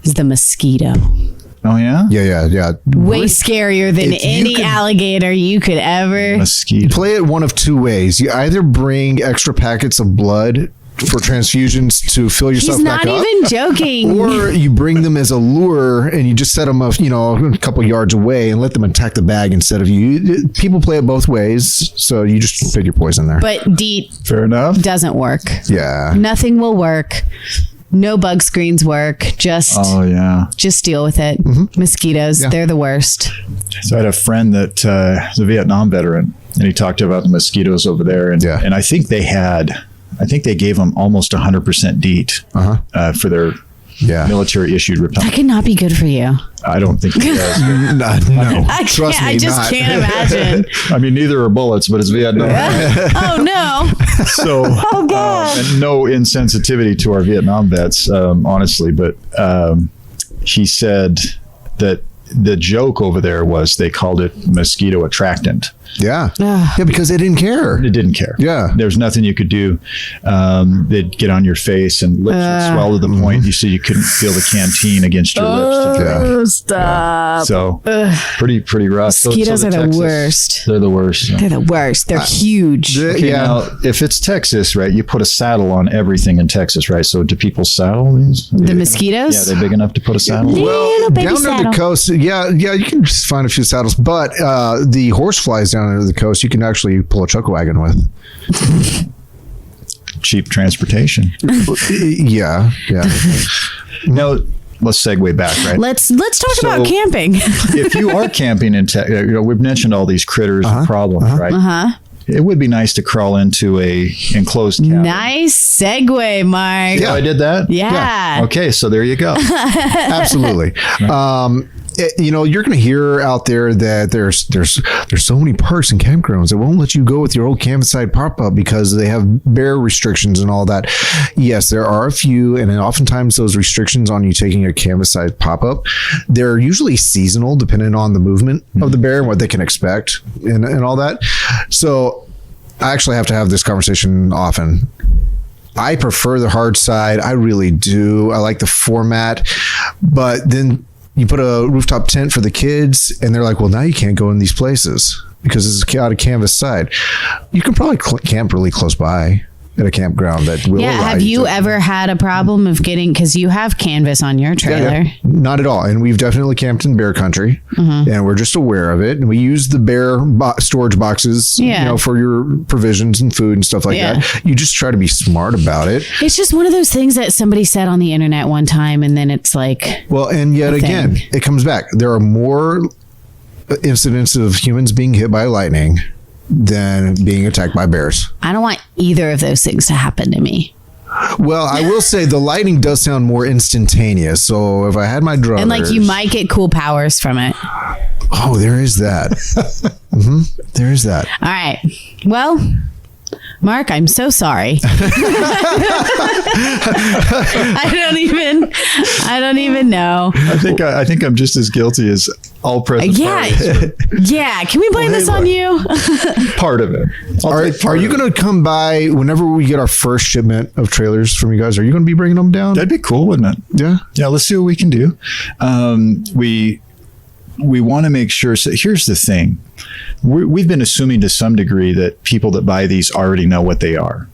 is the mosquito. Oh yeah, Yeah. Way scarier than If you any could- alligator you could ever. mosquito. Play it one of two ways. You either bring extra packets of blood for transfusions to fill yourself He's back not up. even joking. Or you bring them as a lure and you just set them up, a couple yards away and let them attack the bag instead of you. People play it both ways, so you just pick your poison there. But DEET Fair enough. doesn't work. Yeah. Nothing will work. No bug screens work. Just deal with it. Mosquitoes, they're the worst. So I had a friend that is a Vietnam veteran, and he talked about the mosquitoes over there, and Yeah. and I think they gave them almost 100% DEET for their military issued That repellent. could not be good for you. I don't think it does. No. Trust me, I just not. can't imagine. I mean, neither are bullets, but it's Vietnam. Oh no. So, and no insensitivity to our Vietnam vets, honestly, but he said that the joke over there was they called it mosquito attractant. Yeah. Yeah, because they didn't care. It didn't care. Yeah. There's nothing you could do. They'd get on your face and lips would swell to the point you said you couldn't feel the canteen against your lips. Yeah. Stop. So pretty rough. Mosquitoes are the worst. They're the worst. Yeah. They're the worst. They're huge. Okay, Yeah. now, if it's Texas, right, you put a saddle on everything in Texas, right? So do people saddle these? The mosquitoes? Yeah, they're big enough to put a saddle on? Little baby down near saddle. the coast, you can just find a few saddles, but the horse flies down near the coast, you can actually pull a chuck wagon with. Cheap transportation. Yeah. Now, let's segue back, right? Let's talk So- about camping. If you are camping in Texas, we've mentioned all these critters and problems, right? It would be nice to crawl into a enclosed cabin. Nice segue, Mark. Yeah. Oh, I did that? Yeah. Okay, so there you go. Absolutely. You're going to hear out there that there's so many parks and campgrounds that won't let you go with your old campsite pop-up because they have bear restrictions and all that. Yes, there are a few, and oftentimes those restrictions on you taking a campsite pop-up, they're usually seasonal depending on the movement of the bear and what they can expect and all that. So I actually have to have this conversation often. I prefer the hard side. I really do. I like the format, but then you put a rooftop tent for the kids and they're like, well, now you can't go in these places because it's out of canvas side. You can probably camp really close by at a campground that will allow Have you to- ever had a problem of getting, because you have canvas on your trailer? Yeah, not at all. And we've definitely camped in bear country and we're just aware of it. And we use the bear storage boxes, for your provisions and food and stuff like that. You just try to be smart about it. It's just one of those things that somebody said on the internet one time, and then it's like, Well, and yet again, it comes back. There are more incidents of humans being hit by lightning than being attacked by bears. I don't want either of those things to happen to me. Well, I will say the lightning does sound more instantaneous. So if I had my druthers, And like you might get cool powers from it. Oh, there is that. There is that. All right. Well, Mark, I'm so sorry. I don't even know. I think I'm just as guilty as all present parties. Yeah. Can we blame this on you? Part of it. Are you going to come by whenever we get our first shipment of trailers from you guys? Are you going to be bringing them down? That'd be cool, wouldn't it? Yeah. Yeah, let's see what we can do. We want to make sure. So here's the thing. We've been assuming to some degree that people that buy these already know what they are.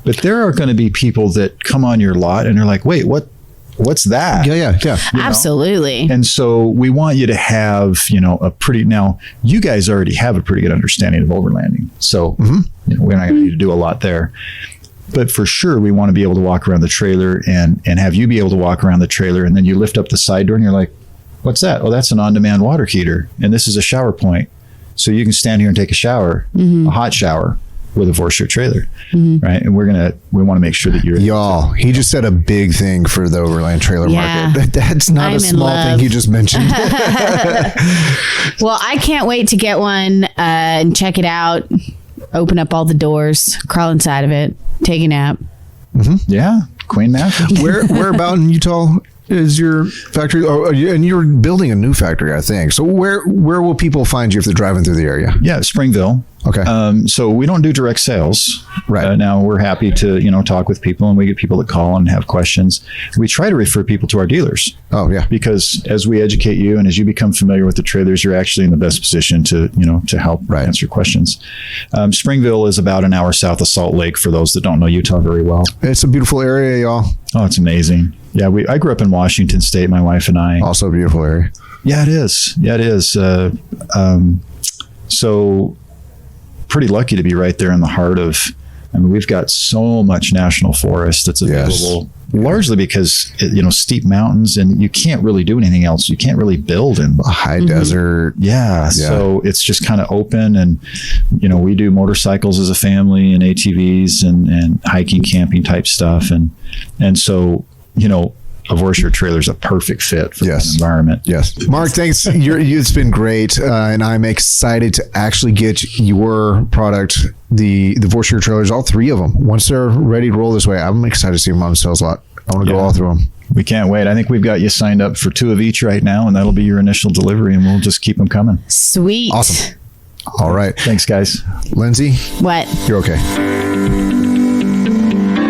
But there are going to be people that come on your lot and they're like, wait, what what's that? Yeah. Absolutely. And so we want you to have, now you guys already have a pretty good understanding of overlanding. So we're not going to need to do a lot there. But for sure, we want to be able to walk around the trailer and have you be able to walk around the trailer. And then you lift up the side door and you're like, what's that? Oh, that's an on-demand water heater. And this is a shower point. So you can stand here and take a shower, a hot shower with a Vorsheer trailer, right? And we want to make sure that you're... Y'all, he just said a big thing for the overland trailer market. That's not a small thing he just mentioned. Well, I can't wait to get one and check it out, open up all the doors, crawl inside of it, take a nap. Yeah, Queen Nap. Where about in Utah is your factory? And you're building a new factory, I think. So where will people find you if they're driving through the area? Yeah, Springville. Okay. So we don't do direct sales. Right. Now we're happy to, talk with people, and we get people that call and have questions. We try to refer people to our dealers. Oh, yeah. Because as we educate you and as you become familiar with the trailers, you're actually in the best position to help answer questions. Springville is about an hour south of Salt Lake for those that don't know Utah very well. It's a beautiful area, y'all. Oh, it's amazing. Yeah, I grew up in Washington State, my wife and I. Also a beautiful area. Yeah, it is. So pretty lucky to be right there in the heart of, we've got so much national forest that's available, largely because, steep mountains, and you can't really do anything else. You can't really build in a high desert. Yeah. So it's just kind of open, and, we do motorcycles as a family and ATVs and hiking, camping type stuff. And so, a Vorsheer trailer is a perfect fit for that environment. Yes. Mark, thanks. It's been great. And I'm excited to actually get your product, the Vorsheer trailers, all three of them. Once they're ready to roll this way, I'm excited to see them on the sales lot. I want to go all through them. We can't wait. I think we've got you signed up for 2 of each right now, and that'll be your initial delivery, and we'll just keep them coming. Sweet. Awesome. All right. Thanks, guys. Lindsay? What? You're okay.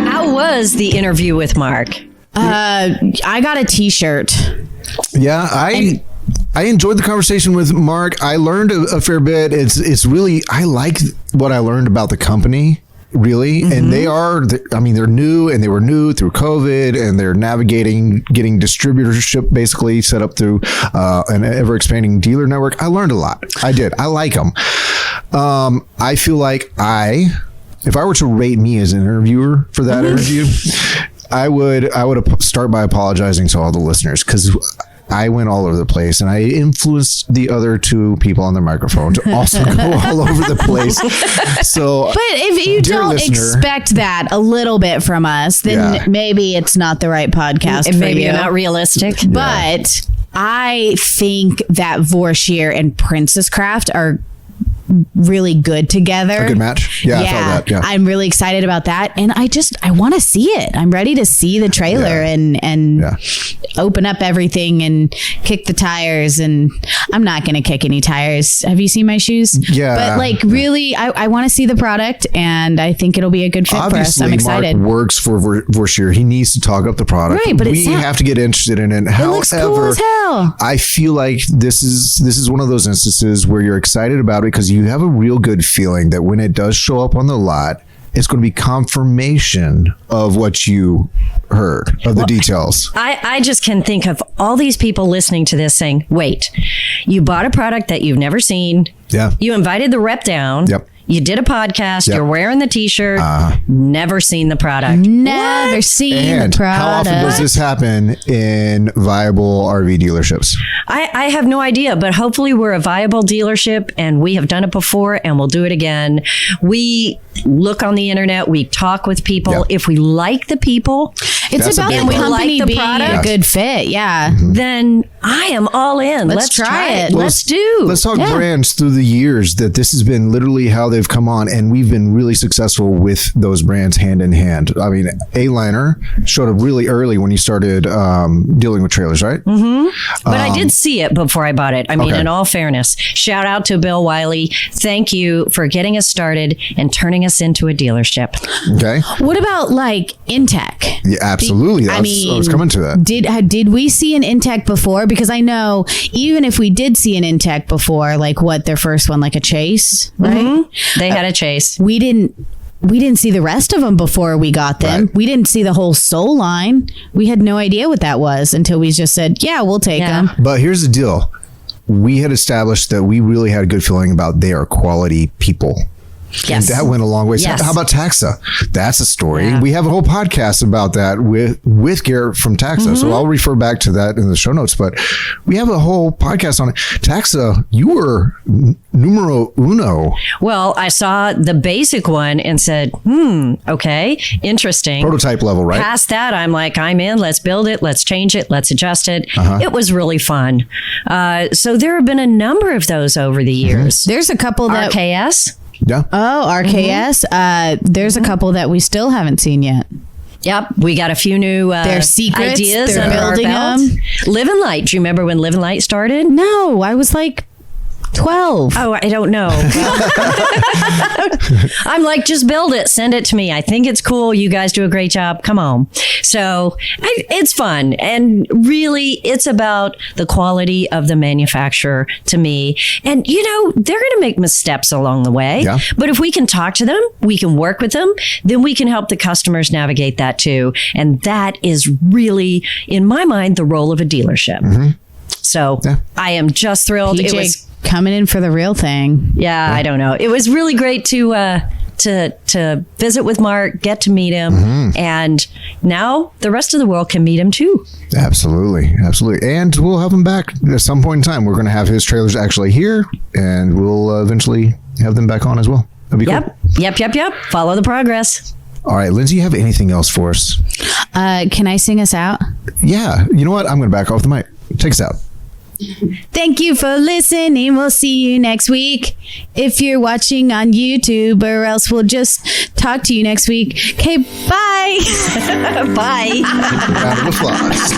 How was the interview with Mark? I got a t-shirt. Yeah, I enjoyed the conversation with Mark. I learned a fair bit. It's really, I like what I learned about the company, really. And they're new, and they were new through COVID, and they're navigating getting distributorship basically set up through an ever expanding dealer network. I learned a lot. I did. I like them. I feel like if I were to rate me as an interviewer for that interview, I would start by apologizing to all the listeners, because I went all over the place, and I influenced the other 2 people on the microphone to also go all over the place. So, but if you don't expect that a little bit from us, then maybe it's not the right podcast for maybe you. You're not realistic. But I think that Vorsheer and Princess Craft are really good together. A good match. Yeah, I felt that. Yeah. I'm really excited about that. And I want to see it. I'm ready to see the trailer and open up everything and kick the tires. And I'm not going to kick any tires. Have you seen my shoes? Yeah. But really, I want to see the product, and I think it'll be a good fit for us. I'm excited. Mark works for Vorsheer. He needs to talk up the product. Right, but we have to get interested in it. It looks cool as hell. I feel like this is one of those instances where you're excited about it because you have a real good feeling that when it does show up on the lot, it's going to be confirmation of what you heard, of the details. I just can think of all these people listening to this saying, wait, you bought a product that you've never seen. Yeah. You invited the rep down. Yep. You did a podcast. Yep. You're wearing the t-shirt. Never seen the product. Never seen the product. How often does this happen in viable RV dealerships? I have no idea, but hopefully we're a viable dealership, and we have done it before, and we'll do it again. We look on the internet. We talk with people. Yep. If we like the people, it's about the company being a good fit. Yeah. Then I am all in. Let's try it. Well, let's talk brands through the years that this has been literally how they've come on, and we've been really successful with those brands hand in hand. I mean, A-Liner showed up really early when you started dealing with trailers, right? Mm-hmm. But I did see it before I bought it. I mean, in all fairness, shout out to Bill Wiley. Thank you for getting us started and turning us into a dealership. Okay. What about like Intech? Yeah, absolutely. I was coming to that. Did we see an Intech before? Because I know even if we did see an Intech before, like their first one, like a Chase, right? Mm-hmm. They had a Chase. We didn't we didn't see the rest of them before we got them. Right. We didn't see the whole soul line. We had no idea what that was until we just said, yeah, we'll take them. But here's the deal. We had established that we really had a good feeling about they are quality people. Yes. And that went a long way. Yes. So how about Taxa? That's a story. Yeah. We have a whole podcast about that with Garrett from Taxa. So I'll refer back to that in the show notes. But we have a whole podcast on it. Taxa, you were numero uno. Well, I saw the basic one and said, okay, interesting. Prototype level, right? Past that, I'm like, I'm in. Let's build it. Let's change it. Let's adjust it. It was really fun. So there have been a number of those over the years. There's a couple that... RKS. Yeah. Oh, RKS. There's a couple that we still haven't seen yet. Yep, we got a few new They're secrets. ideas They're under our building belt. them. Live and Light. Do you remember when Live and Light started? No, I was like 12. Oh, I don't know. I'm like, just build it. Send it to me. I think it's cool. You guys do a great job. Come on. So it's fun. And really, it's about the quality of the manufacturer to me. And, they're going to make missteps along the way. Yeah. But if we can talk to them, we can work with them, then we can help the customers navigate that too. And that is really, in my mind, the role of a dealership. So I am just thrilled. PJ It was coming in for the real thing. Yeah, I don't know. It was really great to visit with Mark, get to meet him, and now the rest of the world can meet him too. Absolutely. And we'll have him back at some point in time. We're going to have his trailers actually here, and we'll eventually have them back on as well. That'd be cool. Yep. Follow the progress. All right, Lindsay, you have anything else for us? Can I sing us out? Yeah. You know what? I'm going to back off the mic. Take us out. Thank you for listening. We'll see you next week. If you're watching on YouTube, or else we'll just talk to you next week. Okay, bye. Bye. Round of applause.